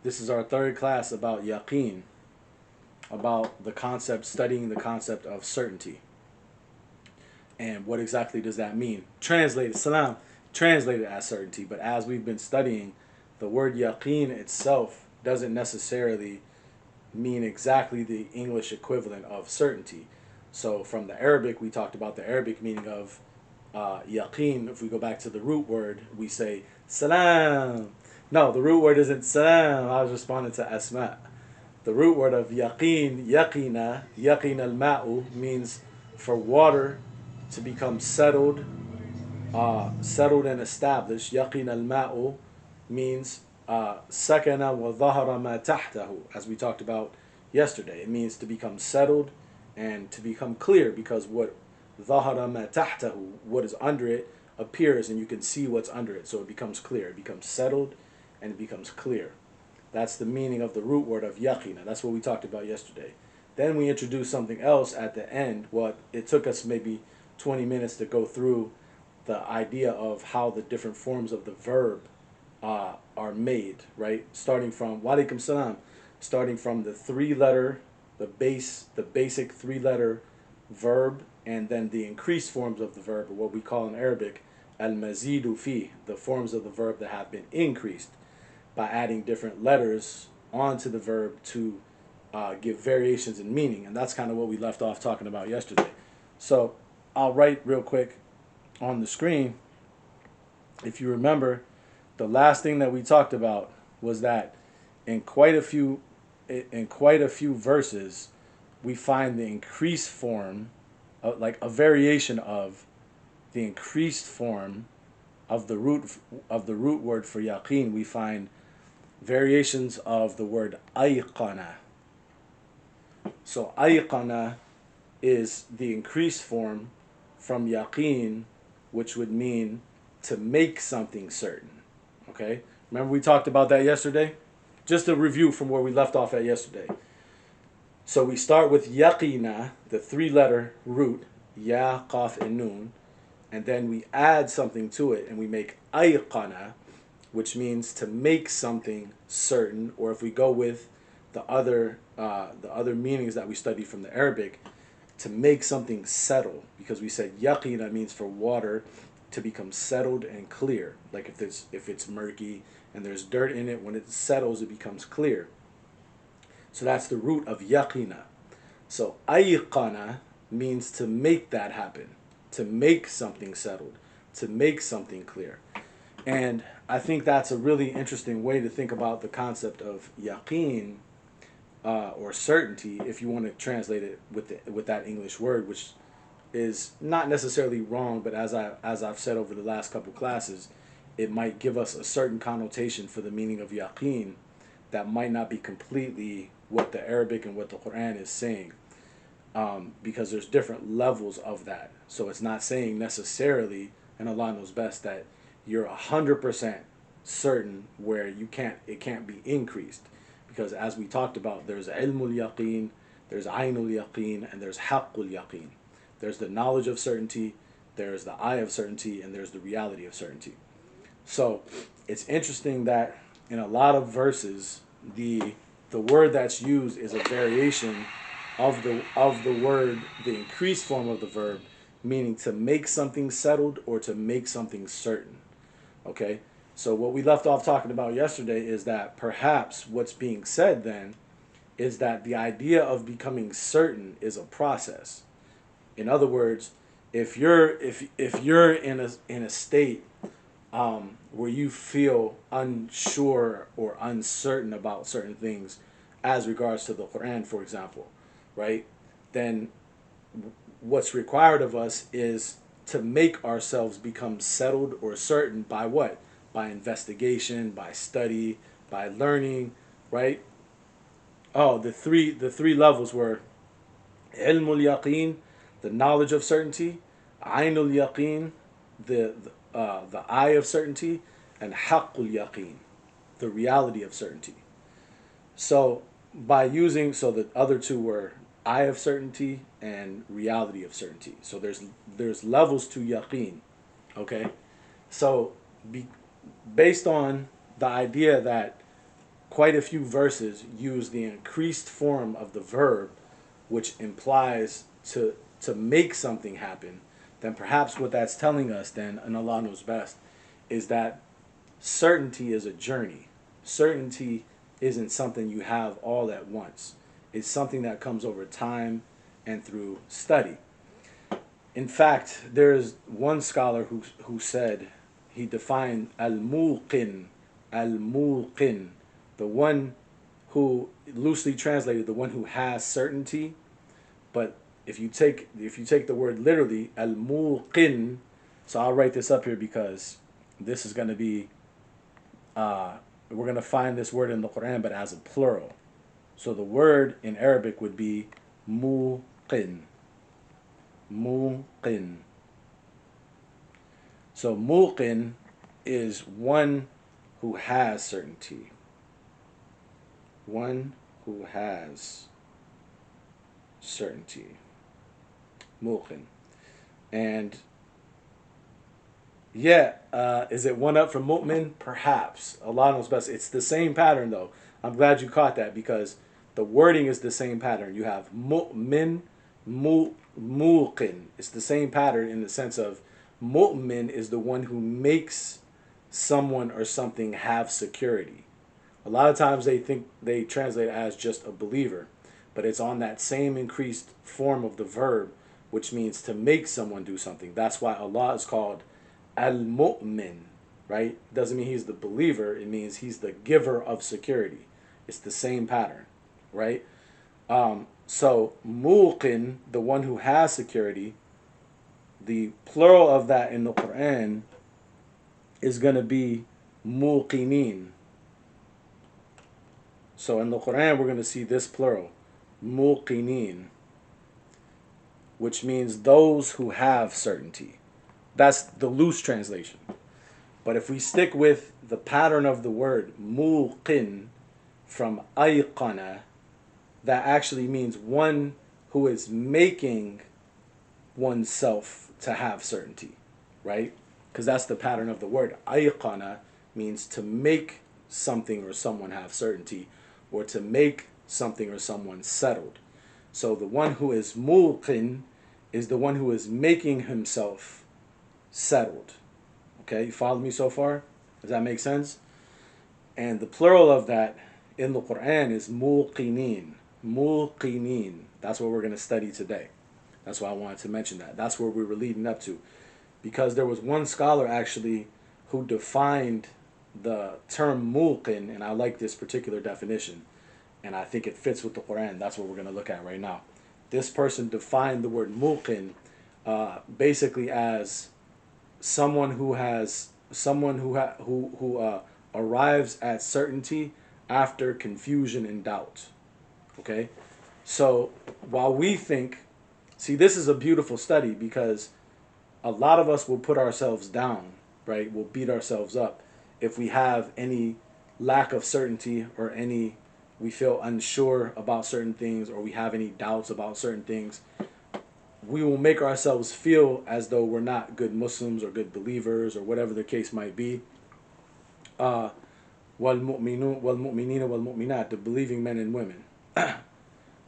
This is our third class about yaqeen, about the concept, studying the concept of certainty. And what exactly does that mean? Translated, salam, translated as certainty. But as we've been studying, the word yaqeen itself doesn't necessarily mean exactly the English equivalent of certainty. So from the Arabic, we talked about the Arabic meaning of yaqeen. If we go back to the root word, we say salam. No, the root word isn't salam. I was responding to asma. The root word of yaqeen, yaqina, yaqin al-ma'u, means for water to become settled and established. Yaqin al-ma'u means sakana wa dhahara ma tahtahu, as we talked about yesterday. It means to become settled and to become clear, because what dhahara ma tahtahu, what is under it, appears and you can see what's under it. So it becomes clear. It becomes settled and it becomes clear. That's the meaning of the root word of yaqina. That's what we talked about yesterday. Then we introduced something else at the end. What it took us maybe 20 minutes to go through the idea of how the different forms of the verb are made, right? Starting from walaikum salam, starting from the three-letter, the basic three-letter verb, and then the increased forms of the verb, or what we call in Arabic al-mazidu fi, the forms of the verb that have been increased by adding different letters onto the verb to give variations in meaning. And that's kind of what we left off talking about yesterday. So I'll write real quick on the screen. If you remember, the last thing that we talked about was that in quite a few verses, we find the increased form, like a variation of the increased form of the root word for yaqeen. We find variations of the word ayqana. So ayqana is the increased form from yaqeen, which would mean to make something certain. Okay? Remember we talked about that yesterday? Just a review from where we left off at yesterday. So we start with yaqina, the three-letter root, ya, qaf, and nun, and then we add something to it and we make ayqana, which means to make something certain, or if we go with the other meanings that we studied from the Arabic, to make something settle, because we said yaqina means for water to become settled and clear. Like if it's murky and there's dirt in it, when it settles, it becomes clear. So that's the root of yaqina. So ayqana means to make that happen, to make something settled, to make something clear. And I think that's a really interesting way to think about the concept of yaqeen, or certainty, if you want to translate it with that English word, which is not necessarily wrong, but as I've said over the last couple classes, it might give us a certain connotation for the meaning of yaqeen that might not be completely what the Arabic and what the Quran is saying, because there's different levels of that. So it's not saying necessarily, and Allah knows best, that you're 100% certain where it can't be increased, because as we talked about, there's ilmul yaqeen, there's aynul yaqeen, and there's haqqul yaqeen. There's the knowledge of certainty, there's the eye of certainty, and there's the reality of certainty. So it's interesting that in a lot of verses, the word that's used is a variation of the word, the increased form of the verb, meaning to make something settled or to make something certain. Okay? So what we left off talking about yesterday is that perhaps what's being said then is that the idea of becoming certain is a process. In other words, if you're in a state where you feel unsure or uncertain about certain things, as regards to the Quran, for example, right? Then what's required of us is to make ourselves become settled or certain by what? By investigation, by study, by learning, right? Oh, the three levels were ilmul yaqeen, the knowledge of certainty, aynul yaqeen, the eye of certainty, and haqqul yaqeen, the reality of certainty. So so the other two were eye of certainty and reality of certainty. So there's levels to yaqeen. Okay, so based on the idea that quite a few verses use the increased form of the verb, which implies to make something happen, then perhaps what that's telling us then, and Allah knows best, is that certainty is a journey. Certainty isn't something you have all at once. It's something that comes over time and through study. In fact, there's one scholar who said, he defined al-muqin, the one who, loosely translated, the one who has certainty. But if you take the word literally, al-muqin, so I'll write this up here because this is going to be we're going to find this word in the Quran, but as a plural. So the word in Arabic would be muqin. Muqin. So muqin is one who has certainty. One who has certainty. Muqin. And yeah, is it one up from mu'min? Perhaps. Allah knows best. It's the same pattern though. I'm glad you caught that because the wording is the same pattern. You have mu'min, muqin. It's the same pattern in the sense of mu'min is the one who makes someone or something have security. A lot of times they translate it as just a believer, but it's on that same increased form of the verb, which means to make someone do something. That's why Allah is called al-mu'min, right? It doesn't mean he's the believer. It means he's the giver of security. It's the same pattern, right? So muqin, the one who has security, the plural of that in the Quran is going to be muqinin. So in the Quran, we're going to see this plural, muqinin, which means those who have certainty. That's the loose translation. But if we stick with the pattern of the word muqin from ayqana, that actually means one who is making oneself to have certainty, right? Because that's the pattern of the word. Ayqana means to make something or someone have certainty, or to make something or someone settled. So the one who is muqin is the one who is making himself settled. Okay, you follow me so far? Does that make sense? And the plural of that in the Quran is muqinin. Muqinin. That's what we're going to study today. That's why I wanted to mention that. That's where we were leading up to. Because there was one scholar actually who defined the term muqin, and I like this particular definition, and I think it fits with the Quran. That's what we're going to look at right now. This person defined the word muqin basically as someone who arrives at certainty after confusion and doubt. Okay, so while we think, see, this is a beautiful study because a lot of us will put ourselves down, right? We'll beat ourselves up if we have any lack of certainty or we feel unsure about certain things or we have any doubts about certain things. We will make ourselves feel as though we're not good Muslims or good believers or whatever the case might be. وَالْمُؤْمِنِينَ وَالْمُؤْمِنَاتِ, the believing men and women.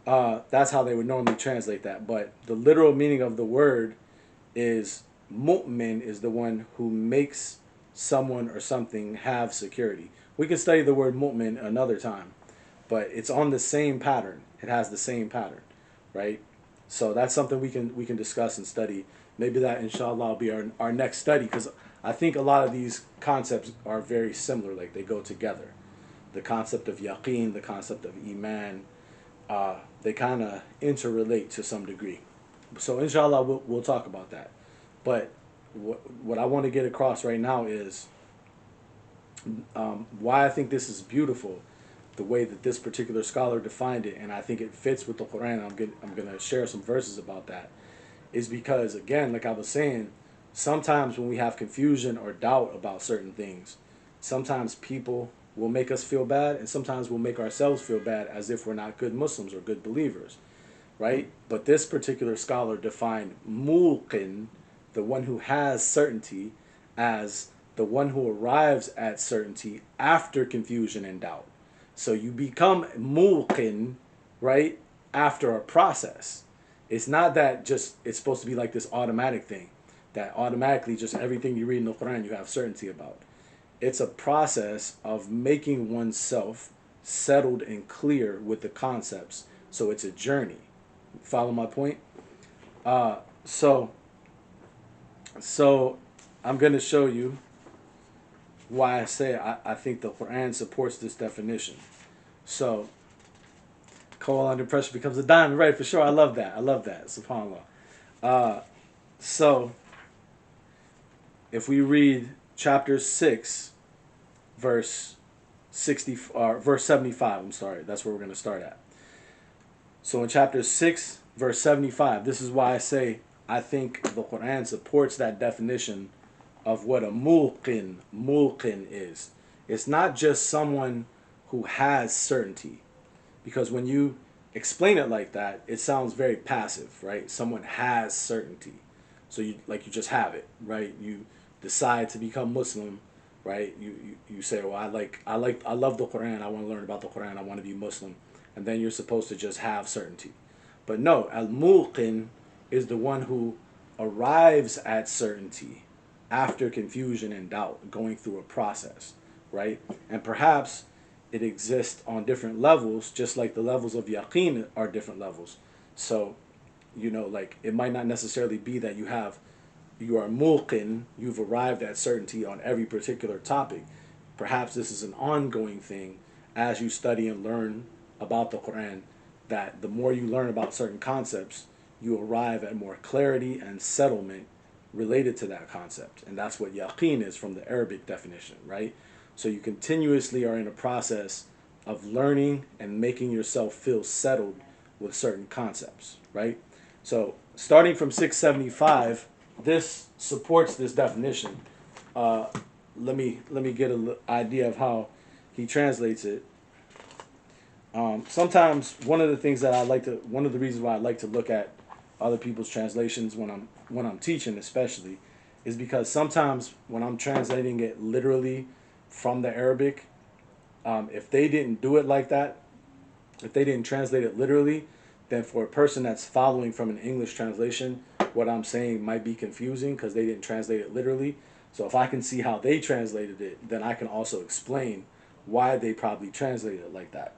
That's how they would normally translate that. But the literal meaning of the word is mu'min is the one who makes someone or something have security. We can study the word mu'min another time, but it's on the same pattern. It has the same pattern, right? So that's something we can discuss and study. Maybe that, inshallah, will be our next study, because I think a lot of these concepts are very similar, like they go together. The concept of yaqeen, the concept of iman, they kind of interrelate to some degree. So inshallah, we'll talk about that. But what I want to get across right now is why I think this is beautiful, the way that this particular scholar defined it, and I think it fits with the Quran. I'm gonna share some verses about that. Is because, again, like I was saying, sometimes when we have confusion or doubt about certain things, sometimes people will make us feel bad, and sometimes we'll make ourselves feel bad as if we're not good Muslims or good believers, right? But this particular scholar defined muqin, the one who has certainty, as the one who arrives at certainty after confusion and doubt. So you become muqin, right, after a process. It's not that just it's supposed to be like this automatic thing that automatically just everything you read in the Quran you have certainty about. It's a process of making oneself settled and clear with the concepts. So it's a journey. Follow my point? Uh, so so I'm going to show you why I say I think the Quran supports this definition. So coal under pressure becomes a diamond, right? For sure. I love that. I love that. SubhanAllah. Uh, so if we read chapter 6, verse 60, verse 75, I'm sorry, that's where we're going to start at. So in chapter 6, verse 75, this is why I say I think the Quran supports that definition of what a mulqin is. It's not just someone who has certainty, because when you explain it like that, it sounds very passive, right? Someone has certainty, so you just have it, right? You decide to become Muslim, right? You say, well, I love the Quran. I want to learn about the Quran. I want to be Muslim, and then you're supposed to just have certainty. But no, al mulqin is the one who arrives at certainty after confusion and doubt, going through a process, right? And perhaps it exists on different levels, just like the levels of yaqeen are different levels. So, like it might not necessarily be that you are mulqin, you've arrived at certainty on every particular topic. Perhaps this is an ongoing thing as you study and learn about the Quran, that the more you learn about certain concepts, you arrive at more clarity and settlement related to that concept. And that's what yaqeen is from the Arabic definition, right? So you continuously are in a process of learning and making yourself feel settled with certain concepts, right? So starting from 675, this supports this definition. Uh, let me get an idea of how he translates it. Sometimes one of the reasons why I like to look at other people's translations when I'm teaching, especially, is because sometimes when I'm translating it literally from the Arabic, if they didn't do it like that, if they didn't translate it literally, then for a person that's following from an English translation, what I'm saying might be confusing because they didn't translate it literally. So if I can see how they translated it, then I can also explain why they probably translated it like that.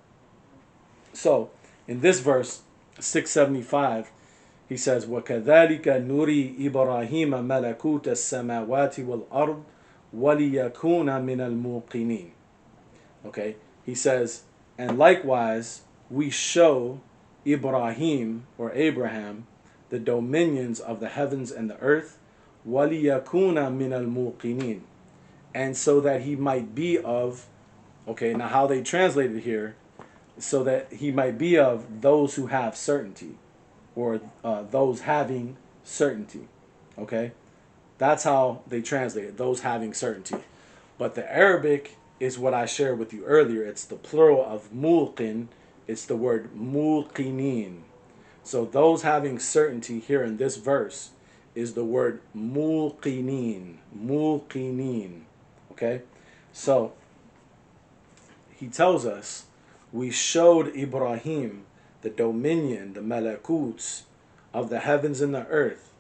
So in this verse 675, he says, وَكَذَلِكَ نُرِي إِبْرَاهِيمَ مَلَكُوتَ السَّمَاوَاتِ وَالْأَرْضِ وَلِيَكُونَ مِنَ الْمُوقِنِينَ. Okay, he says, and likewise we show Ibrahim or Abraham the dominions of the heavens and the earth, وَلِيَكُونَ مِنَ الْمُوقِنِينَ, and so that he might be of, okay, now how they translate it here, so that he might be of those who have certainty, or those having certainty. Okay, that's how they translate it, those having certainty. But the Arabic is what I shared with you earlier. It's the plural of mulqin. It's the word mulqinin. So those having certainty here in this verse is the word mulqinin. Mulqinin. Okay? So he tells us, we showed Ibrahim the dominion, the malakuts of the heavens and the earth,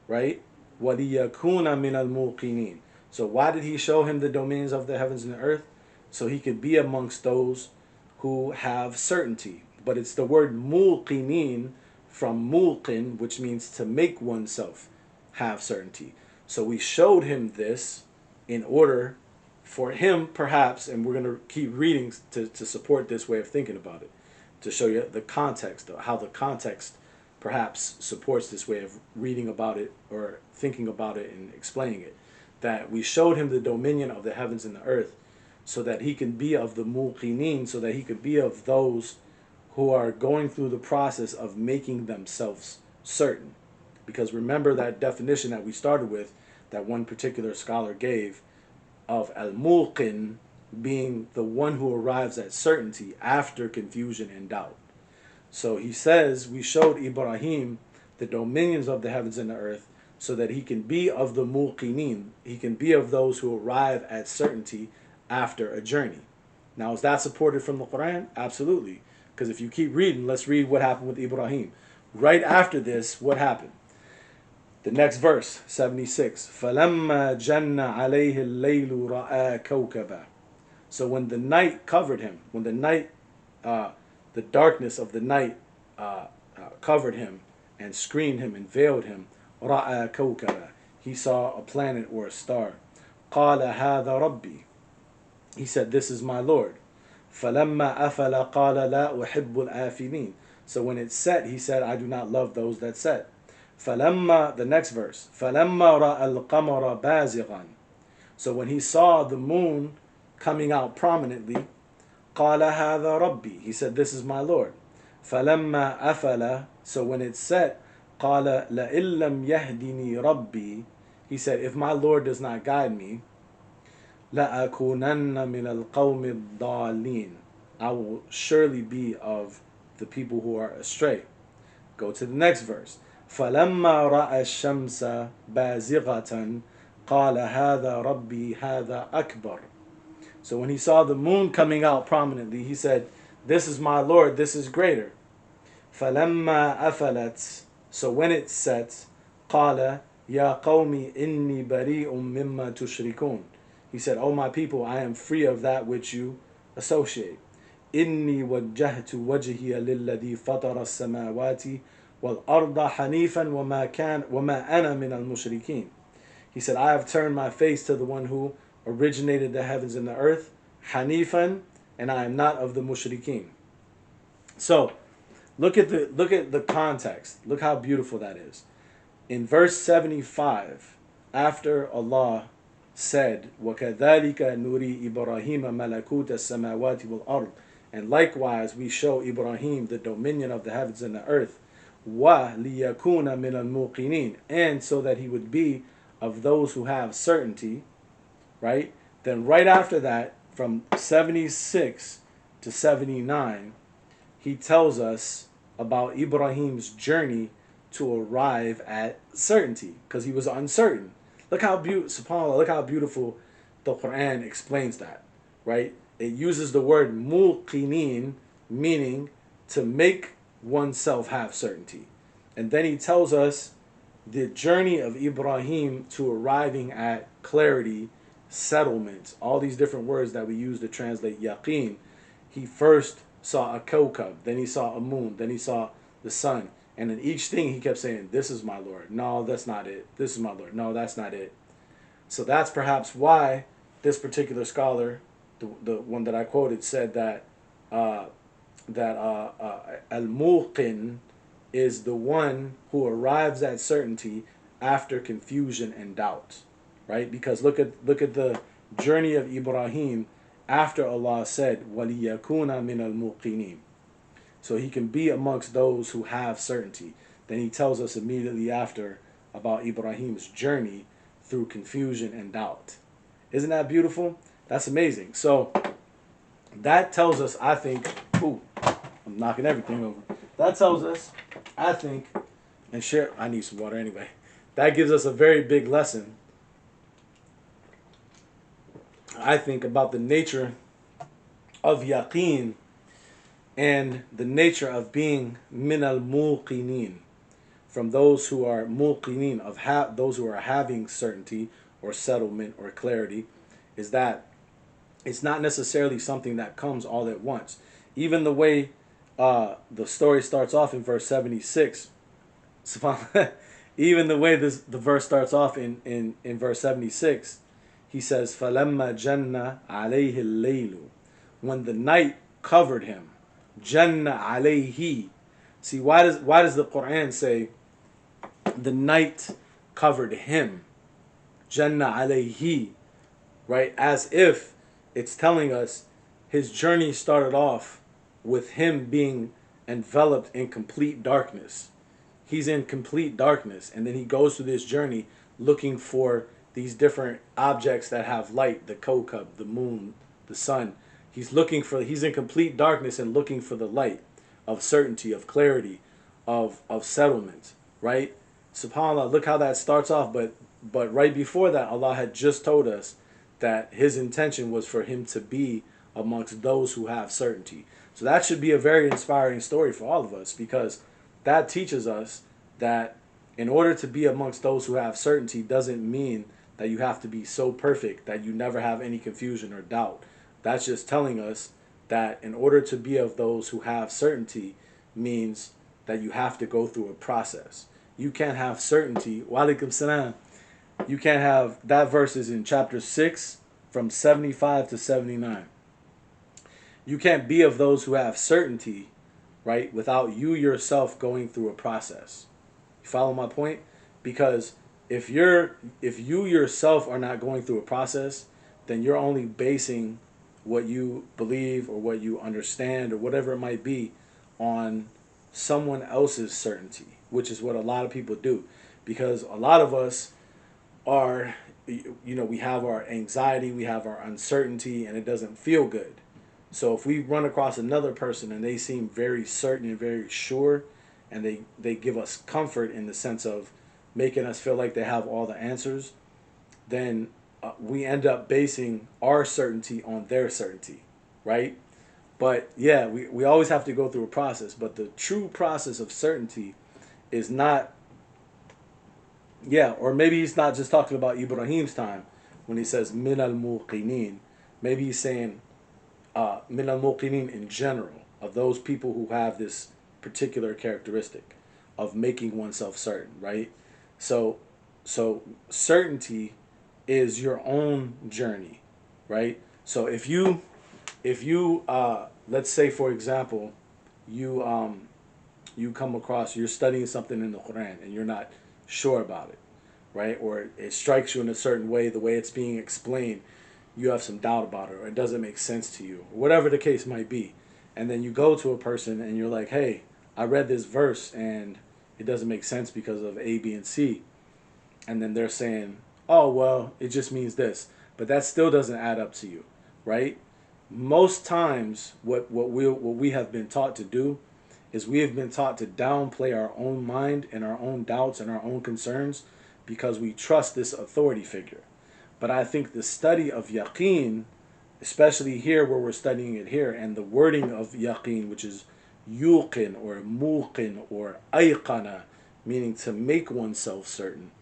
right? وَلِيَكُونَ مِنَ الْمُوقِنِينَ. So why did he show him the dominions of the heavens and the earth? So he could be amongst those who have certainty. But it's the word mulqinin from mulqin, which means to make oneself have certainty. So we showed him this in order for him, perhaps, and we're going to keep reading to support this way of thinking about it, to show you the context, how the context perhaps supports this way of reading about it or thinking about it and explaining it. That we showed him the dominion of the heavens and the earth so that he can be of the muqinin, so that he could be of those who are going through the process of making themselves certain. Because remember that definition that we started with, that one particular scholar gave, of al-mulqin being the one who arrives at certainty after confusion and doubt. So he says, we showed Ibrahim the dominions of the heavens and the earth so that he can be of the mulqinin. He can be of those who arrive at certainty after a journey. Now, is that supported from the Quran? Absolutely. Because if you keep reading, let's read what happened with Ibrahim. Right after this, what happened? The next verse, 76. فَلَمَّا جَنَّ عَلَيْهِ اللَّيْلُ رَأَى كَوْكَبًا. So when the night covered him, when the night, the darkness of the night covered him and screened him and veiled him, رَأَى كَوْكَبًا. He saw a planet or a star. قَالَ هَذَا رَبِّي. He said, this is my Lord. فَلَمَّا أَفَلَ قَالَ لَا أُحِبُّ الْآفِلِينَ. So when it set, he said, I do not love those that set. فَلَمَّا, the next verse, فَلَمَّا رَأَى الْقَمَرَ بَازِغًا. So when he saw the moon coming out prominently, قَالَ هَذَا رَبِّي. He said, this is my Lord. فَلَمَّا أَفَلَ. So when it set, قَالَ لَإِن لَّمْ يَهْدِنِي رَبِّي. He said, if my Lord does not guide me, لَأَكُونَنَّ مِنَ الْقَوْمِ الضَّالِّينَ. I will surely be of the people who are astray. Go to the next verse. فَلَمَّا رَأَى الشَّمْسَ بَازِغَةً قَالَ هَذَا رَبِّي هَذَا أَكْبَرُ. So when he saw the moon coming out prominently, he said, this is my Lord, this is greater. فَلَمَّا أَفَلَتْ. So when it sets, قَالَ يَا قَوْمِ إِنِّي بَرِيءٌ مِّمَّا تُشْرِكُونَ. He said, O my people, I am free of that which you associate. إِنِّي وَجَّهْتُ وَجْهِيَ لِلَّذِي فَطَرَ السَّمَاوَاتِ وَالْأَرْضَ حَنِيفًا وَمَا أَنَا مِنَ الْمُشْرِكِينَ. He said, I have turned my face to the one who originated the heavens and the earth, Hanifan, and I am not of the mushrikeen. So, look at the context. Look how beautiful that is. In verse 75, after Allah said, وَكَذَلِكَ نُرِي إِبْرَاهِيمَ مَلَكُوتَ السَّمَاوَاتِ وَالْأَرْضِ. And likewise we show Ibrahim the dominion of the heavens and the earth. وَلِيَكُونَ مِنَ الْمُوقِنِينَ. And so that he would be of those who have certainty, right? Then right after that, from 76 to 79, he tells us about Ibrahim's journey to arrive at certainty, because he was uncertain. Look how subhanAllah, look how beautiful the Quran explains that, right? It uses the word muqinin, meaning to make oneself have certainty. And then he tells us the journey of Ibrahim to arriving at clarity, settlement, all these different words that we use to translate yaqeen. He first saw a kawkab, then he saw a moon, then he saw the sun. And in each thing he kept saying, this is my Lord. No, that's not it. This is my Lord. No, that's not it. So that's perhaps why this particular scholar, the one that I quoted, said that al-muqin is the one who arrives at certainty after confusion and doubt, right? Because look at the journey of Ibrahim after Allah said, وَلِيَكُونَ مِنَ الْمُوقِنِينَ. So he can be amongst those who have certainty. Then he tells us immediately after about Ibrahim's journey through confusion and doubt. Isn't that beautiful? That's amazing. So that tells us, I think, ooh, I'm knocking everything over. That tells us, I think, and share, I need some water anyway. That gives us a very big lesson, I think, about the nature of yaqeen and the nature of being min al-muqinin, from those who are muqinin, of those who are having certainty or settlement or clarity, is that it's not necessarily something that comes all at once. Even the way the story starts off in verse 76, even the way the verse starts off in verse 76, he says, فَلَمَّا جَنَّ عَلَيْهِ اللَّيْلُ. When the night covered him, janna alayhi. See, why does the Quran say the night covered him? Janna alayhi, right? As if it's telling us his journey started off with him being enveloped in complete darkness. He's in complete darkness, and then he goes through this journey looking for these different objects that have light, the kawkab, the moon, the sun. He's in complete darkness and looking for the light of certainty, of clarity, of settlement, right? SubhanAllah, look how that starts off, but right before that, Allah had just told us that his intention was for him to be amongst those who have certainty. So that should be a very inspiring story for all of us, because that teaches us that in order to be amongst those who have certainty doesn't mean that you have to be so perfect that you never have any confusion or doubt. That's just telling us that in order to be of those who have certainty means that you have to go through a process. You can't have certainty. Walaikum salam. You can't have that verse is in chapter 6 from 75 to 79. You can't be of those who have certainty, right, without you yourself going through a process. You follow my point? Because if you yourself are not going through a process, then you're only basing what you believe or what you understand or whatever it might be on someone else's certainty, which is what a lot of people do. Because a lot of us are, we have our anxiety, we have our uncertainty, and it doesn't feel good. So if we run across another person and they seem very certain and very sure, and they give us comfort in the sense of making us feel like they have all the answers, then we end up basing our certainty on their certainty, right? But yeah, we always have to go through a process. But the true process of certainty is not, yeah, or maybe he's not just talking about Ibrahim's time when he says min al muqinin. Maybe he's saying min al muqinin in general, of those people who have this particular characteristic of making oneself certain, right? So, so certainty is your own journey, right? So if you let's say for example, you you come across, you're studying something in the Quran and you're not sure about it, right? Or it strikes you in a certain way, the way it's being explained, you have some doubt about it, or it doesn't make sense to you, or whatever the case might be. And then you go to a person and you're like, hey, I read this verse and it doesn't make sense because of A, B, and C. And then they're saying, oh, well, it just means this. But that still doesn't add up to you, right? Most times, what we have been taught to do is we have been taught to downplay our own mind and our own doubts and our own concerns because we trust this authority figure. But I think the study of yaqeen, especially here where we're studying it here, and the wording of yaqeen, which is yuqin or muqin or ayqana, meaning to make oneself certain.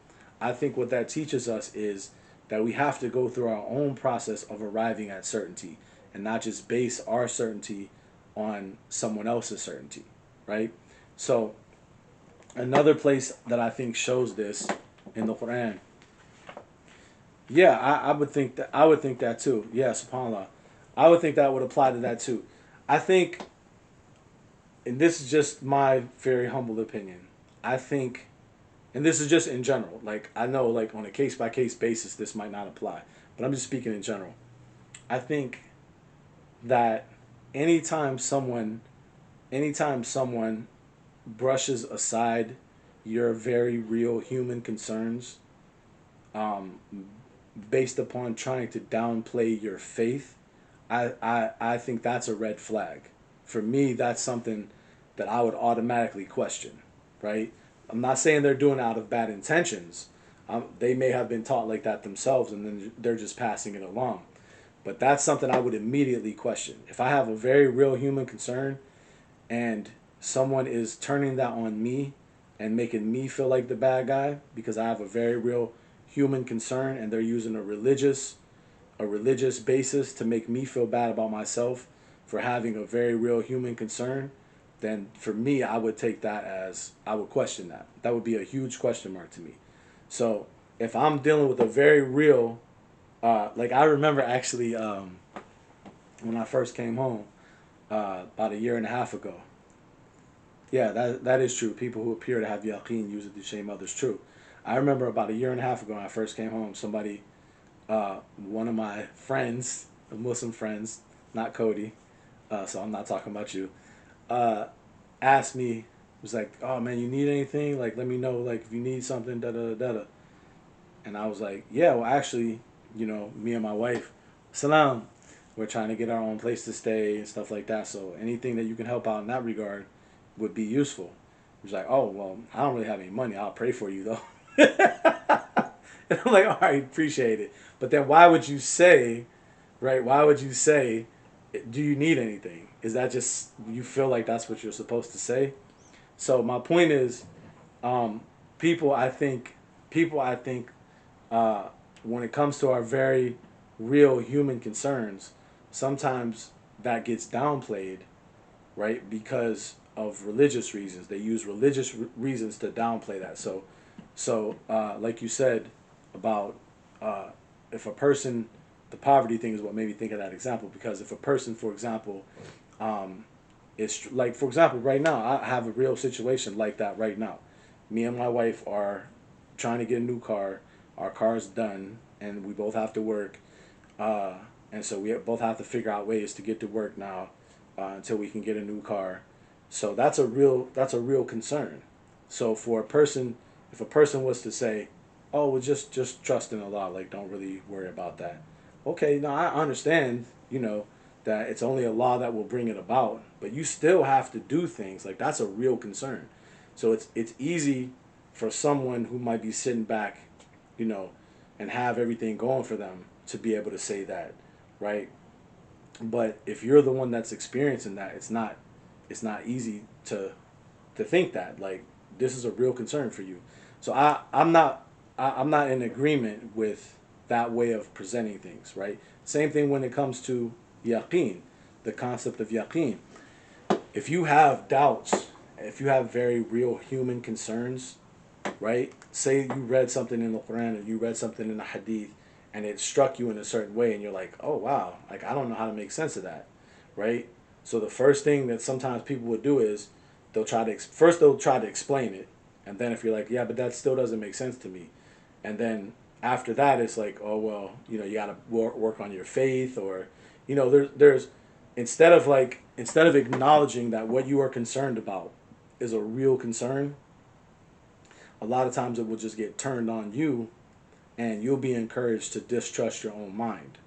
I think what that teaches us is that we have to go through our own process of arriving at certainty and not just base our certainty on someone else's certainty, right? So another place that I think shows this in the Quran. Yeah, I would think that too. Yeah, subhanAllah. I would think that would apply to that too. I think, and this is just my very humble opinion, I think, and this is just in general, like I know like on a case by case basis this might not apply, but I'm just speaking in general. I think that anytime someone anytime someone brushes aside your very real human concerns, um, based upon trying to downplay your faith, I think that's a red flag. For me, that's something that I would automatically question, right? I'm not saying they're doing it out of bad intentions. They may have been taught like that themselves and then they're just passing it along. But that's something I would immediately question. If I have a very real human concern and someone is turning that on me and making me feel like the bad guy because I have a very real human concern and they're using a religious basis to make me feel bad about myself for having a very real human concern, then for me I would take that as, I would question that. That would be a huge question mark to me. So if I'm dealing with a very real, like I remember actually when I first came home about a year and a half ago. Yeah, that is true. People who appear to have yaqeen use it to shame others. True. I remember about a year and a half ago when I first came home, somebody, one of my friends, Muslim friends, not Cody, so I'm not talking about you, uh, asked me, was like, "Oh man, you need anything? Like, let me know. Like, if you need something, da da da da." And I was like, "Yeah, well, actually, me and my wife, salam, we're trying to get our own place to stay and stuff like that. So anything that you can help out in that regard would be useful." He was like, "Oh well, I don't really have any money. I'll pray for you though." And I'm like, "All right, appreciate it." But then why would you say, right? Why would you say Do you need anything? Is that just you feel like that's what you're supposed to say? So my point is, um, people I think people I think uh, when it comes to our very real human concerns, sometimes that gets downplayed, right? Because of religious reasons, they use religious reasons to downplay that. So like you said about uh, if a person, the poverty thing is what made me think of that example. Because if a person, for example, um, it's like, for example, right now, I have a real situation like that right now. Me and my wife are trying to get a new car. Our car's done, and we both have to work. Uh, and so we both have to figure out ways to get to work now until we can get a new car. So that's a real concern. So for a person, if a person was to say, "Oh, well, just trust in Allah, like don't really worry about that." Okay, now I understand, that it's only Allah that will bring it about, but you still have to do things. Like that's a real concern. So it's easy for someone who might be sitting back, you know, and have everything going for them to be able to say that, right? But if you're the one that's experiencing that, it's not easy to think that, like, this is a real concern for you. So I'm not in agreement with that way of presenting things, right? Same thing when it comes to yaqeen, the concept of yaqeen. If you have doubts, if you have very real human concerns, right? Say you read something in the Quran or you read something in the Hadith, and it struck you in a certain way, and you're like, oh wow, like I don't know how to make sense of that, right? So the first thing that sometimes people would do is first they'll try to explain it, and then if you're like, yeah, but that still doesn't make sense to me, and then after that it's like, oh well, you got to work on your faith, or there's instead of acknowledging that what you are concerned about is a real concern, a lot of times it will just get turned on you, and you'll be encouraged to distrust your own mind.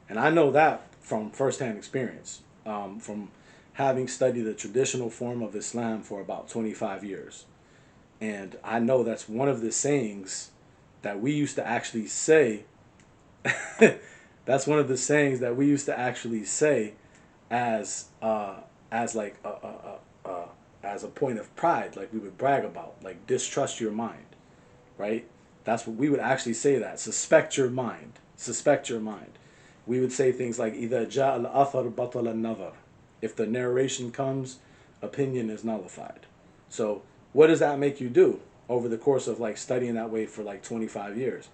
And I know that from firsthand experience, from having studied the traditional form of Islam for about 25 years. And I know that's one of the sayings that we used to actually say. That's one of the sayings that we used to actually say as like as a point of pride, like we would brag about, like distrust your mind, right? That's what we would actually say. That suspect your mind, suspect your mind. We would say things like either ja al athar batal al nazar. If the narration comes, opinion is nullified. So what does that make you do over the course of like studying that way for like 25 years?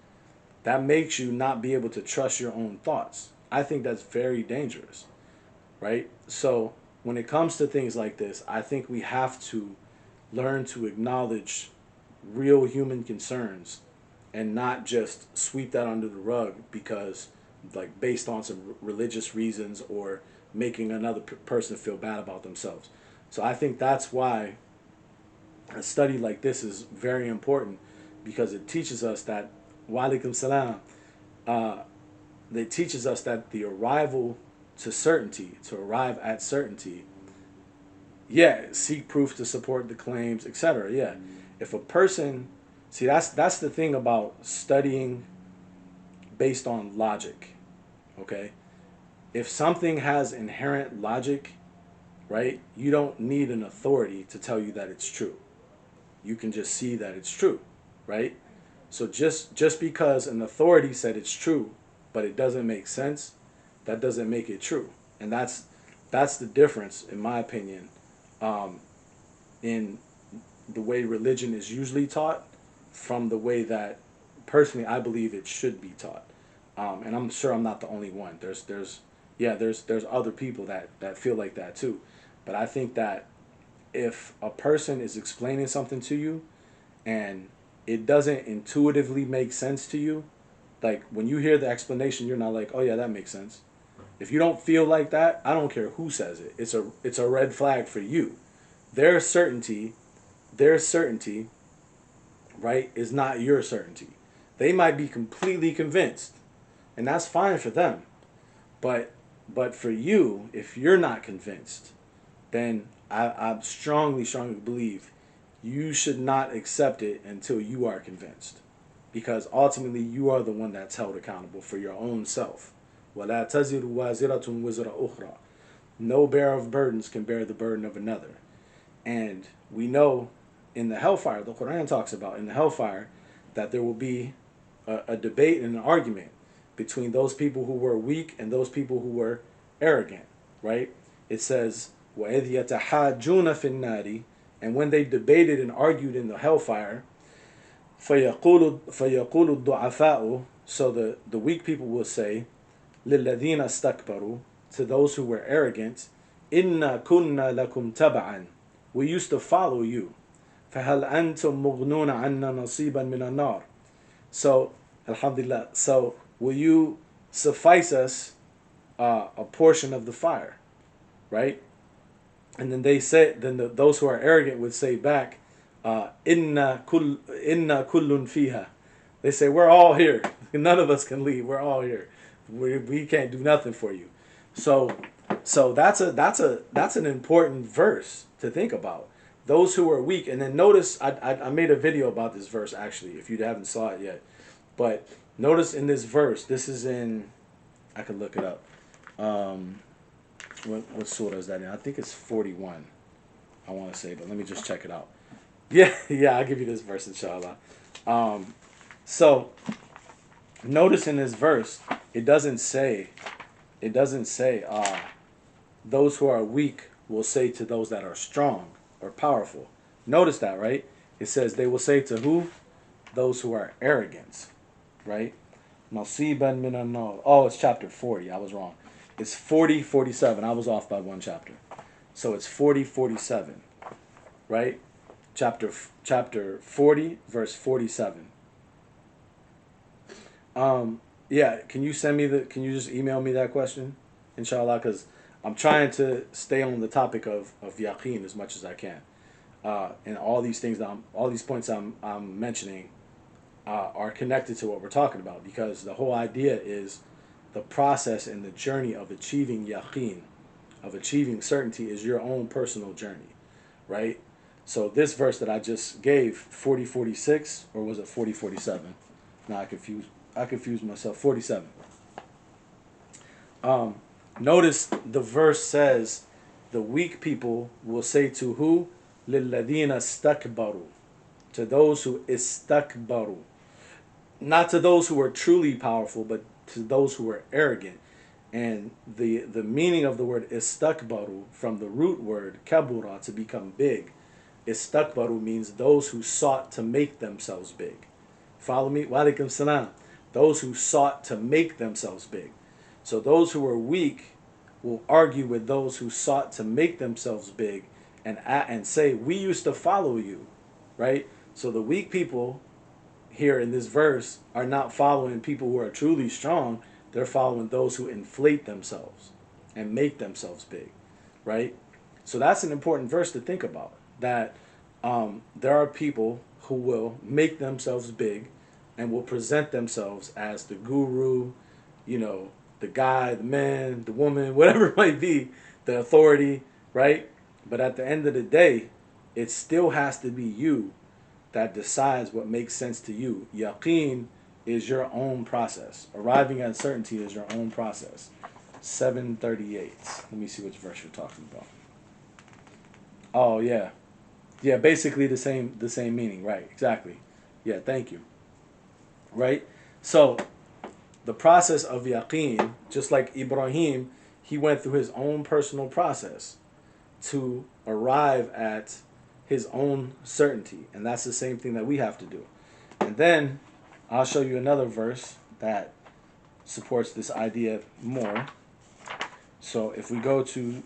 That makes you not be able to trust your own thoughts. I think that's very dangerous, right? So when it comes to things like this, I think we have to learn to acknowledge real human concerns and not just sweep that under the rug because, like, based on some religious reasons or making another person feel bad about themselves. So I think that's why a study like this is very important, because it teaches us that, wa alaikum salam, uh, it teaches us that the arrival to certainty, to arrive at certainty, yeah, seek proof to support the claims, etc. Yeah, if a person, see, that's the thing about studying based on logic. Okay, if something has inherent logic, right, you don't need an authority to tell you that it's true. You can just see that it's true, right? So just because an authority said it's true, but it doesn't make sense, that doesn't make it true. And that's the difference, in my opinion, um, in the way religion is usually taught from the way that personally I believe it should be taught. And I'm sure I'm not the only one. There's other people that feel like that too. But I think that if a person is explaining something to you and it doesn't intuitively make sense to you, like when you hear the explanation, you're not like, oh yeah, that makes sense. If you don't feel like that, I don't care who says it. It's a red flag for you. Their certainty, their certainty, right, is not your certainty. They might be completely convinced, and that's fine for them. But for you, if you're not convinced, then I strongly believe you should not accept it until you are convinced. Because ultimately you are the one that's held accountable for your own self. وَلَا تَزِرُ وَازِرَةٌ وِزْرَ أُخْرَى. No bearer of burdens can bear the burden of another. And we know in the hellfire, the Quran talks about in the hellfire, that there will be a debate and an argument between those people who were weak and those people who were arrogant, right? It says, وَإِذْ يَتَحَاجُّونَ فِي النَّارِ, and when they debated and argued in the hellfire, فَيَقُولُ الضُّعَفَاءُ, so the weak people will say, لِلَّذِينَ اسْتَكْبَرُوا, to those who were arrogant, إِنَّا كُنَّا لَكُمْ تَبَعًا, we used to follow you. فَهَلْ أَنْتُمْ مُغْنُونَ عَنَّا نَصِيبًا مِنَ النَّارِ, so, alhamdulillah, so will you suffice us a portion of the fire, right? And then they say, then those who are arrogant would say back, inna kullun fiha. They say, we're all here. None of us can leave. We're all here. We can't do nothing for you. So, that's an important verse to think about. Those who are weak, and then notice I made a video about this verse actually, if you haven't saw it yet. But notice in this verse, this is in, I can look it up. What surah is that in? I think it's 41. I want to say, but let me just check it out. Yeah, yeah, I'll give you this verse, inshallah. So notice in this verse, it doesn't say those who are weak will say to those that are strong or powerful. Notice that, right? It says they will say to who? Those who are arrogant, right? Nasiban minan nar. Oh, it's chapter 40. I was wrong. It's 40:47. I was off by one chapter. So it's 40:47, right? Chapter 40, verse 47. Yeah, can you just email me that question, inshallah, because I'm trying to stay on the topic of yaqeen as much as I can. And all these things all these points I'm mentioning are connected to what we're talking about, because the whole idea is the process and the journey of achieving yaqeen, of achieving certainty, is your own personal journey, right? So this verse that I just gave, 40:46, or was it 40:47? Now I confused myself. 47. Notice the verse says the weak people will say to who? لِلَّذِينَ اسْتَكْبَرُوا, to those who istakbaru. Not to those who are truly powerful, but to those who are arrogant. And the meaning of the word istakbaru, from the root word kabura, to become big. Istakbaru means those who sought to make themselves big. Follow me? Wa alaikum salam. Those who sought to make themselves big. So those who are weak will argue with those who sought to make themselves big, and say, we used to follow you, right? So the weak people here in this verse are not following people who are truly strong. They're following those who inflate themselves and make themselves big, right? So that's an important verse to think about, that there are people who will make themselves big and will present themselves as the guru, the guy, the man, the woman, whatever it might be, the authority, right? But at the end of the day, it still has to be you that decides what makes sense to you. Yaqeen is your own process. Arriving at certainty is your own process. 738. Let me see which verse you're talking about. Oh yeah. Yeah, basically the same meaning, right? Exactly. Yeah, thank you. Right? So the process of yaqeen, just like Ibrahim, he went through his own personal process to arrive at his own certainty. And that's the same thing that we have to do. And then I'll show you another verse that supports this idea more. So if we go to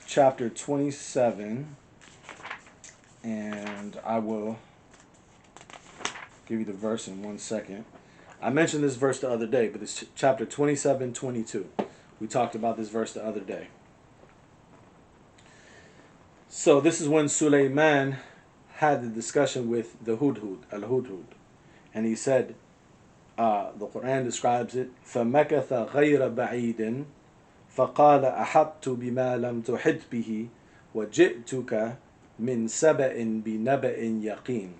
chapter 27, and I will give you the verse in 1 second. I mentioned this verse the other day, but it's chapter 27:22. We talked about this verse the other day. So this is when Sulaiman had the discussion with the Hudhud, al-Hudhud. And he said, the Quran describes it, فَمَكَثَ غَيْرَ بَعِيدٍ فَقَالَ أَحَطْتُ بِمَا لَمْ تُحِطْ بِهِ وَجِئْتُكَ مِنْ سَبَإٍ بِنَبَإٍ يَقِينٍ.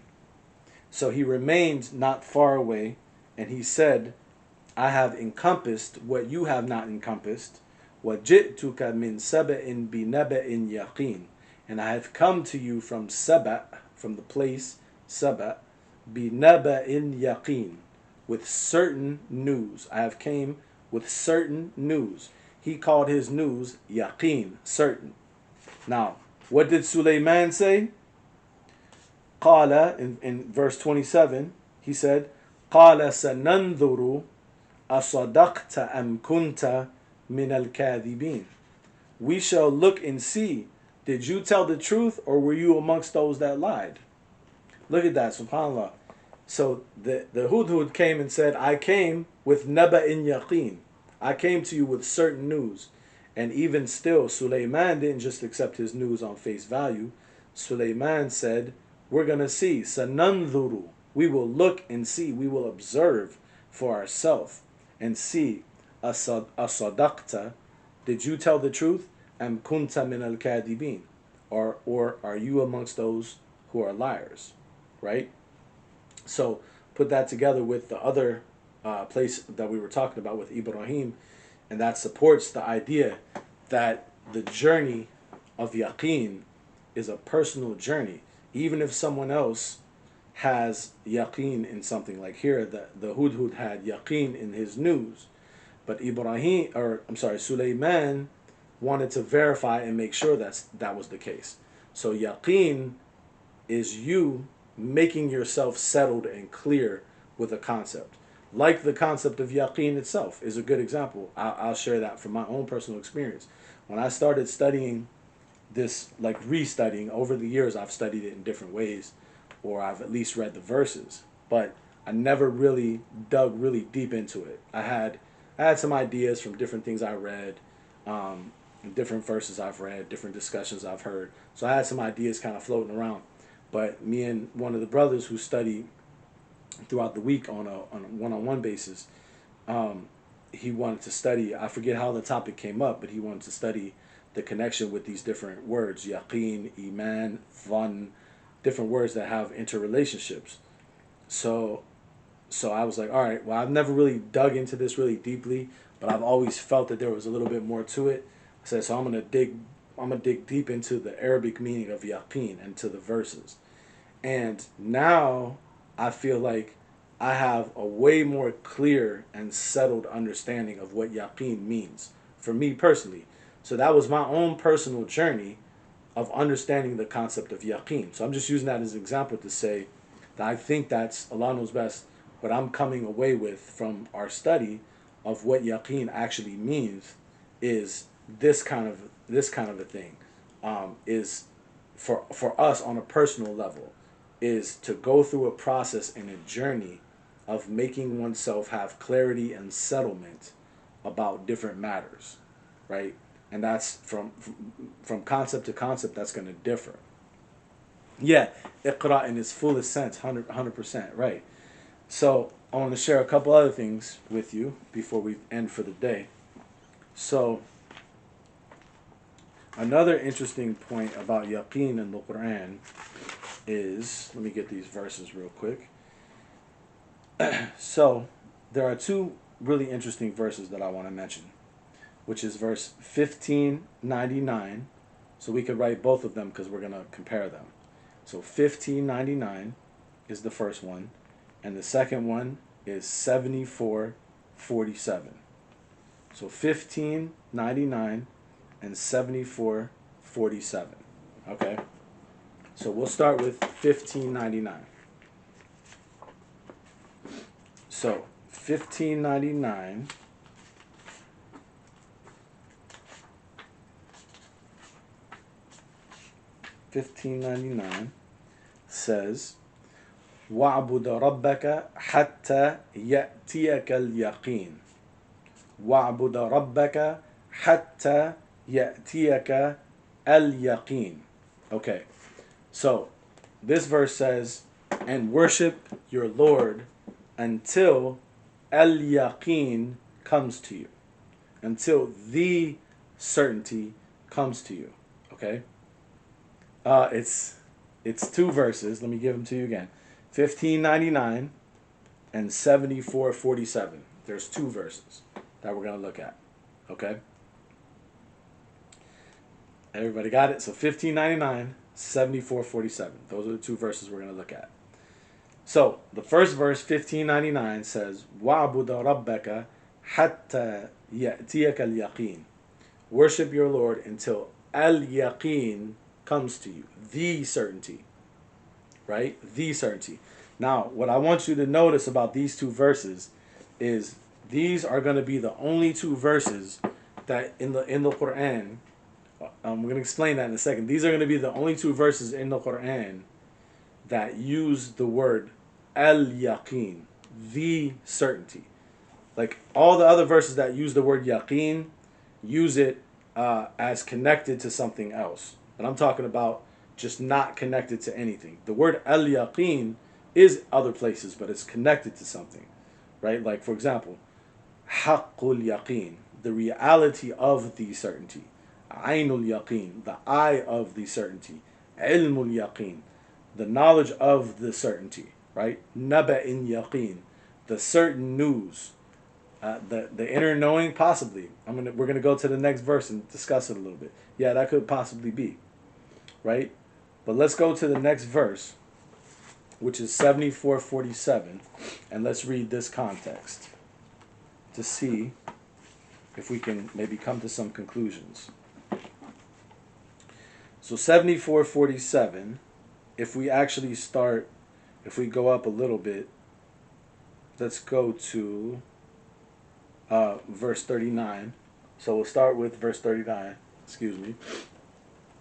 So he remained not far away, and he said, I have encompassed what you have not encompassed. وَجِئْتُكَ مِنْ سَبَإٍ بِنَبَإٍ يَقِينٍ. And I have come to you from Saba, from the place Saba, بِنَبَإٍ يَقِينٍ, with certain news. I have came with certain news. He called his news yaqeen, certain. Now, what did Sulaiman say? Qala, in verse 27, he said, Qala sananzuru asadaqta am kunta min al-kadhibin. We shall look and see, did you tell the truth or were you amongst those that lied? Look at that, subhanAllah. So the Hudhud came and said, I came with naba in yaqeen. I came to you with certain news. And even still, Sulaiman didn't just accept his news on face value. Sulaiman said, we're going to see. Sananzuru. We will look and see. We will observe for ourselves and see. Asadaqta. Did you tell the truth? Am kunta min al-kadibin. Or are you amongst those who are liars? Right? So put that together with the other place that we were talking about with Ibrahim, and that supports the idea that the journey of yaqeen is a personal journey. Even if someone else has yaqeen in something, like here the Hudhud had yaqeen in his news, but Sulaiman wanted to verify and make sure that was the case. So yaqeen is you making yourself settled and clear with a concept. Like the concept of yaqeen itself is a good example. I'll share that from my own personal experience. When I started studying this, like restudying, over the years I've studied it in different ways, or I've at least read the verses, but I never really dug really deep into it. I had some ideas from different things I read, different verses I've read, different discussions I've heard. So I had some ideas kind of floating around. But me and one of the brothers who study throughout the week on a one-on-one basis, he wanted to study, I forget how the topic came up, but he wanted to study the connection with these different words, yaqeen, iman, dhann, different words that have interrelationships. So I was like, all right, well, I've never really dug into this really deeply, but I've always felt that there was a little bit more to it. I said, so I'm gonna dig deep into the Arabic meaning of yaqeen and to the verses. And now I feel like I have a way more clear and settled understanding of what yaqeen means for me personally. So that was my own personal journey of understanding the concept of yaqeen. So I'm just using that as an example to say that I think that's, Allah knows best, what I'm coming away with from our study of what yaqeen actually means is this kind of a thing. Is for us on a personal level, is to go through a process and a journey of making oneself have clarity and settlement about different matters, right? And that's from concept to concept, that's going to differ. Yeah, iqra in its fullest sense, 100%, right. So I want to share a couple other things with you before we end for the day. So another interesting point about yaqeen in the Quran is, let me get these verses real quick. So there are two really interesting verses that I want to mention, which is verse 1599. So we could write both of them because we're going to compare them. So 1599 is the first one, and the second one is 74:47. So 1599 and 74:47. Okay? So we'll start with 1599. So 1599 says, وَاعْبُدَ رَبَّكَ حَتَّى يَأْتِيَكَ الْيَقِينَ. وَاعْبُدَ رَبَّكَ حَتَّى يَأْتِيَكَ الْيَقِينَ. Okay, so this verse says, and worship your Lord until al-yaqeen comes to you. Until the certainty comes to you. Okay? It's two verses. Let me give them to you again. 1599 and 74:47. There's two verses that we're going to look at. Okay? Everybody got it? So 1599, 74:47. Those are the two verses we're going to look at. So the first verse, 1599, says, وَعْبُدَ رَبَّكَ حَتَّى يَأْتِيَكَ الْيَقِينَ. Worship your Lord until al-yaqeen comes to you. The certainty. Right? The certainty. Now, what I want you to notice about these two verses is these are going to be the only two verses that in the Quran. We're going to explain that in a second. These are going to be the only two verses in the Quran that use the word al-yaqeen, the certainty. Like all the other verses that use the word yaqeen, use it as connected to something else. And I'm talking about just not connected to anything. The word al-yaqeen is other places, but it's connected to something, right? Like, for example, haqqul yaqeen, the reality of the certainty. Ainul yaqeen, the eye of the certainty. Ilmul yaqeen, the knowledge of the certainty, right? Naba'in yaqeen, the certain news. The inner knowing, possibly. We're gonna go to the next verse and discuss it a little bit. Yeah, that could possibly be, right? But let's go to the next verse, which is 74:47, and let's read this context to see if we can maybe come to some conclusions. So 74:47, if we actually start, if we go up a little bit, let's go to verse 39. So we'll start with verse 39. Excuse me.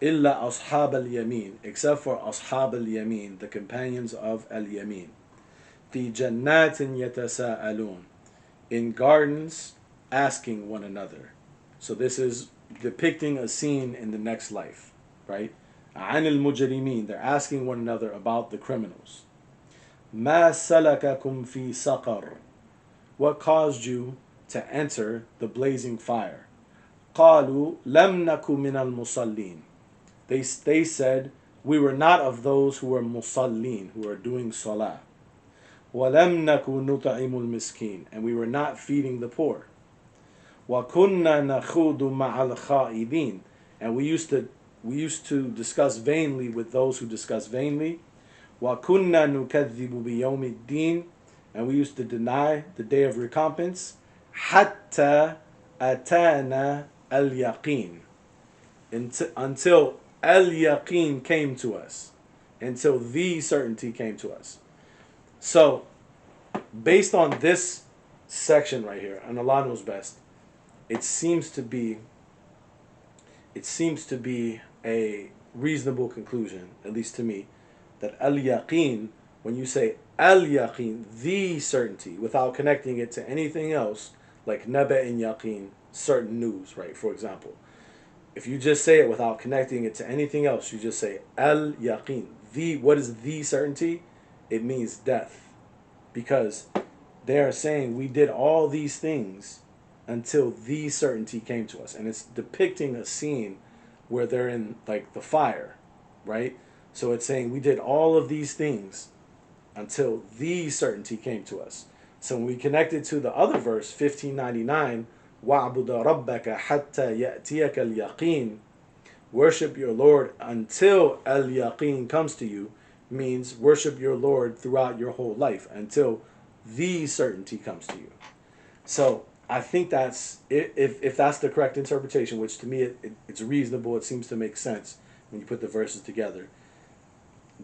Illa ashab al-yamin, except for ashab al-yamin, the companions of al-yamin. Fi jannatin yatasa'alun, in gardens asking one another. So this is depicting a scene in the next life, right? An al-mujrimin, they're asking one another about the criminals. Ma salakakum fi saqar, what caused you to enter the blazing fire? قالوا لم نكن من المصلين. They said, we were not of those who were musallin, who are doing salah. وَلَمْ نَكُ نُطْعِمُ الْمِسْكِينَ, and we were not feeding the poor. وَكُنَّا نَخُوضُ مَعَ الْخَائِضِينَ, and we used to discuss vainly with those who discuss vainly. وَكُنَّا نُكَذِّبُ بِيَوْمِ الدِّينِ, and we used to deny the day of recompense. حَتَّى أَتَانَا الْيَقِينَ, until al-yaqeen came to us, until the certainty came to us. So, based on this section right here, and Allah knows best, it seems to be a reasonable conclusion, at least to me, that al-yaqeen, when you say al-yaqeen, the certainty, without connecting it to anything else, like naba'in yaqeen, certain news, right? For example, if you just say it without connecting it to anything else, you just say al-yaqeen. What is the certainty? It means death. Because they are saying we did all these things until the certainty came to us. And it's depicting a scene where they're in like the fire, right? So it's saying we did all of these things until the certainty came to us. So when we connect it to the other verse, 1599, وَعْبُدَ رَبَّكَ حَتَّى يَأْتِيَكَ الْيَقِينَ, worship your Lord until al-yaqeen comes to you, means worship your Lord throughout your whole life until the certainty comes to you. So I think that's, if that's the correct interpretation, which to me it's reasonable, it seems to make sense when you put the verses together.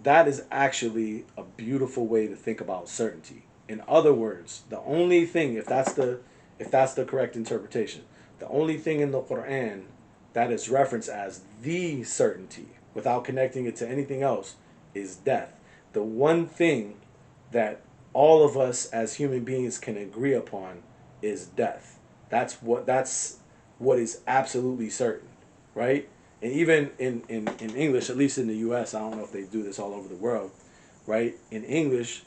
That is actually a beautiful way to think about certainty. In other words, the only thing, if that's the correct interpretation, the only thing in the Quran that is referenced as the certainty, without connecting it to anything else, is death. The one thing that all of us as human beings can agree upon is death. That's what is absolutely certain, right? And even in English, at least in the US, I don't know if they do this all over the world, right? In English,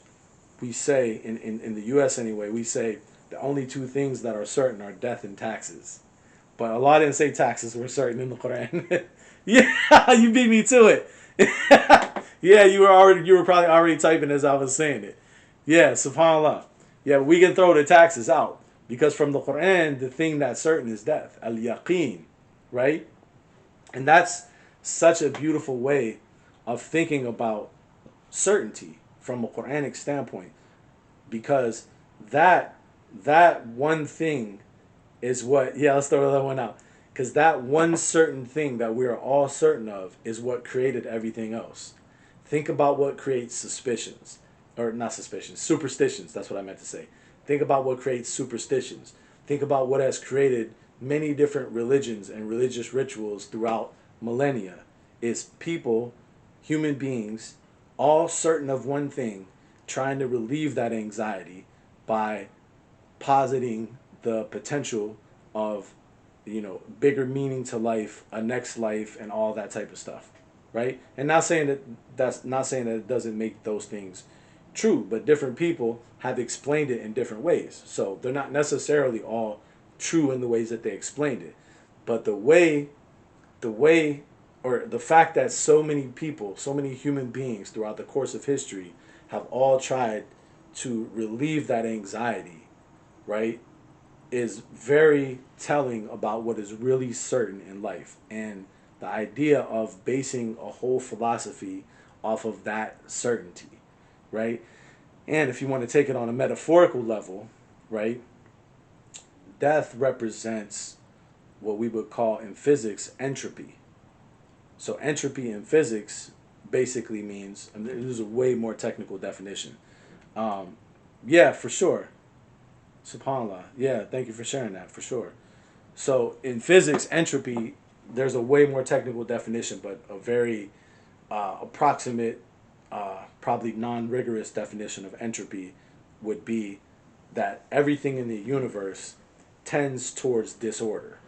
we say, in the US anyway, we say the only two things that are certain are death and taxes. But Allah didn't say taxes were certain in the Quran. Yeah, you beat me to it. Yeah, you were probably already typing as I was saying it. Yeah, subhanAllah. Yeah, we can throw the taxes out. Because from the Quran, the thing that's certain is death. Al-yaqeen. Right? And that's such a beautiful way of thinking about certainty from a Quranic standpoint, because that that one thing is what, yeah, let's throw that one out, because that one certain thing that we are all certain of is what created everything else. Think about what creates suspicions, or not suspicions, superstitions. That's what I meant to say. Think about what creates superstitions. Think about what has created many different religions and religious rituals throughout millennia. Is people, human beings, all certain of one thing, trying to relieve that anxiety by positing the potential of, bigger meaning to life, a next life, and all that type of stuff, right? And not saying that that's not saying that it doesn't make those things true, but different people have explained it in different ways, so they're not necessarily all true in the ways that they explained it. But the way or the fact that so many people, so many human beings throughout the course of history have all tried to relieve that anxiety, right, is very telling about what is really certain in life. And the idea of basing a whole philosophy off of that certainty, right? And if you want to take it on a metaphorical level, right, death represents what we would call in physics entropy. So entropy in physics basically means, and this is a way more technical definition. Um, yeah, for sure. SubhanAllah. Yeah, thank you for sharing that, for sure. So in physics, entropy, there's a way more technical definition, but a very approximate, probably non rigorous definition of entropy would be that everything in the universe tends towards disorder.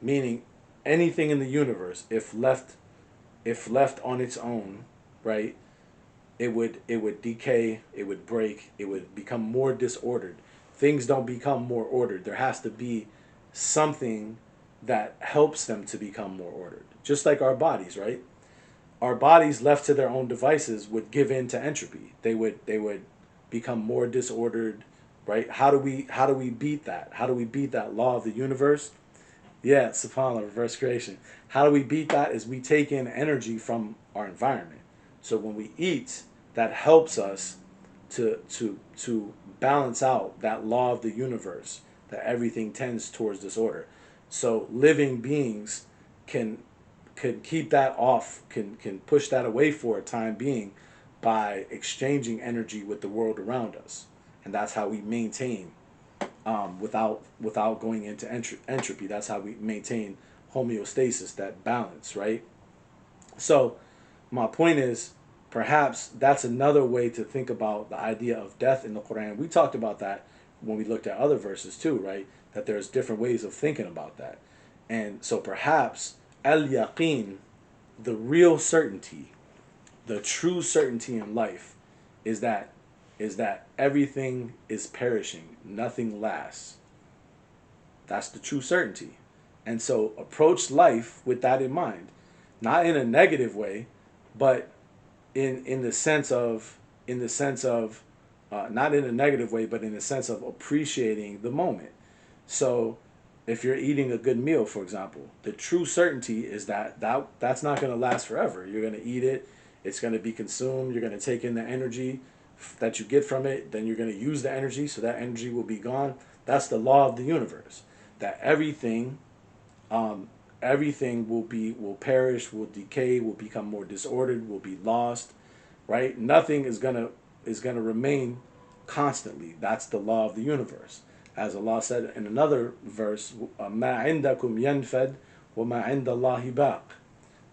Meaning anything in the universe, if left on its own, right, it would decay, it would break, it would become more disordered. Things don't become more ordered. There has to be something that helps them to become more ordered. Just like our bodies, right? Our bodies left to their own devices would give in to entropy. They would become more disordered, right? How do we beat that? How do we beat that law of the universe? Yeah, subhanAllah, reverse creation. How do we beat that? Is we take in energy from our environment. So when we eat, that helps us to balance out that law of the universe, that everything tends towards disorder. So living beings can keep that off, can push that away for a time being by exchanging energy with the world around us, and that's how we maintain, without going into entropy. That's how we maintain homeostasis, that balance, right? So my point is, perhaps that's another way to think about the idea of death in the Quran. We talked about that when we looked at other verses too, right? That there's different ways of thinking about that. And so perhaps al yaqeen, the real certainty, the true certainty in life, is that everything is perishing, nothing lasts. That's the true certainty. And so approach life with that in mind. Not in a negative way, but in the sense of, not in a negative way, but in the sense of appreciating the moment. So if you're eating a good meal, for example, the true certainty is that's not going to last forever. You're going to eat it, it's going to be consumed, you're going to take in the energy that you get from it, then you're going to use the energy, so that energy will be gone. That's the law of the universe. That um, everything will perish, will decay, will become more disordered, will be lost, right? Nothing is gonna remain constantly. That's the law of the universe. As Allah said in another verse, "Ma indakum yanfad, wa ma indallahi baq."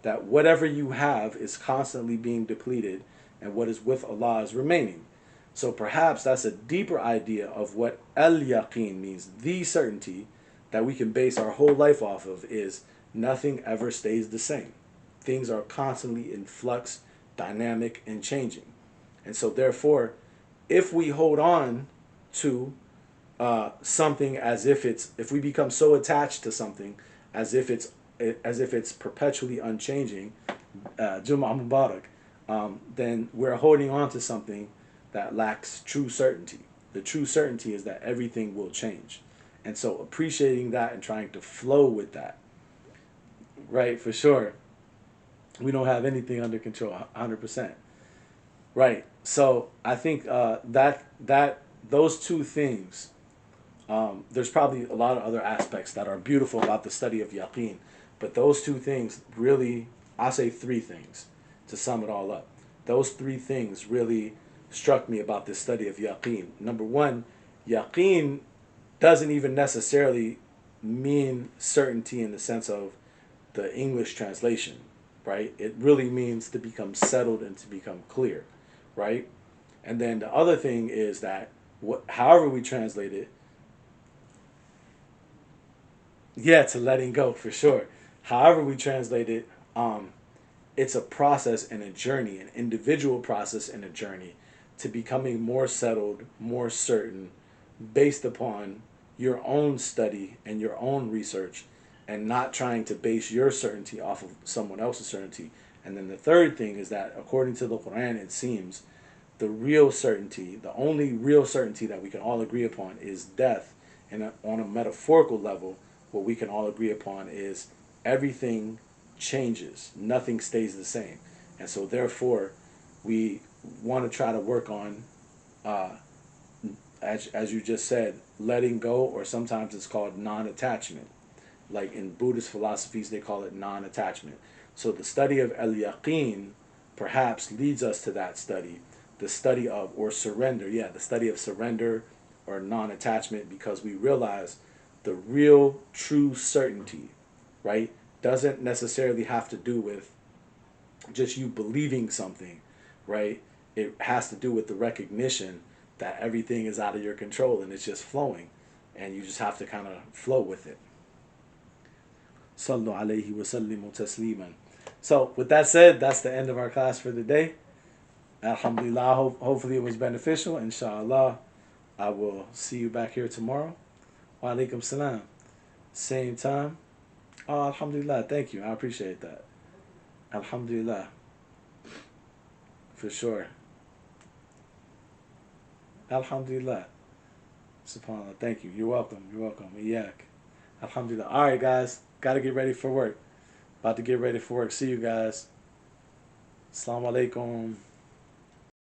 That whatever you have is constantly being depleted, and what is with Allah is remaining. So perhaps that's a deeper idea of what al yaqeen means, the certainty that we can base our whole life off of, is nothing ever stays the same. Things are constantly in flux, dynamic, and changing. And so therefore, if we hold on to something as if we become so attached to something as if it's perpetually unchanging, Jum'ah Mubarak, then we're holding on to something that lacks true certainty. The true certainty is that everything will change. And so appreciating that and trying to flow with that. Right, for sure. We don't have anything under control 100%. Right. So I think that those two things. There's probably a lot of other aspects that are beautiful about the study of yaqeen, but those two things really, I say three things to sum it all up. Those three things really struck me about this study of yaqeen. Number one, yaqeen doesn't even necessarily mean certainty in the sense of the English translation, right? It really means to become settled and to become clear, right? And then the other thing is that however we translate it, yeah, to letting go for sure. However we translate it, it's a process and a journey, an individual process and a journey to becoming more settled, more certain, based upon your own study and your own research, and not trying to base your certainty off of someone else's certainty. And then the third thing is that, according to the Quran, it seems the real certainty, the only real certainty that we can all agree upon is death. And on a metaphorical level, what we can all agree upon is everything changes, nothing stays the same. And so, therefore, we want to try to work on, uh, as you just said, letting go, or sometimes it's called non attachment. Like in Buddhist philosophies, they call it non attachment. So, the study of El Yaqeen perhaps leads us to that study, the study of, or surrender, yeah, the study of surrender or non attachment, because we realize the real true certainty, right, doesn't necessarily have to do with just you believing something, right? It has to do with the recognition that everything is out of your control and it's just flowing, and you just have to kind of flow with it. Sallu alayhi wa sallimu tasliman. So, with that said, that's the end of our class for the day. Alhamdulillah, hopefully it was beneficial. Inshallah, I will see you back here tomorrow. Wa alaikum salam. Same time. Oh, alhamdulillah. Thank you. I appreciate that. Alhamdulillah. For sure. Alhamdulillah. SubhanAllah. Thank you. You're welcome. You're welcome. Yak. Alhamdulillah. All right, guys. Got to get ready for work. About to get ready for work. See you guys. Assalamu alaikum.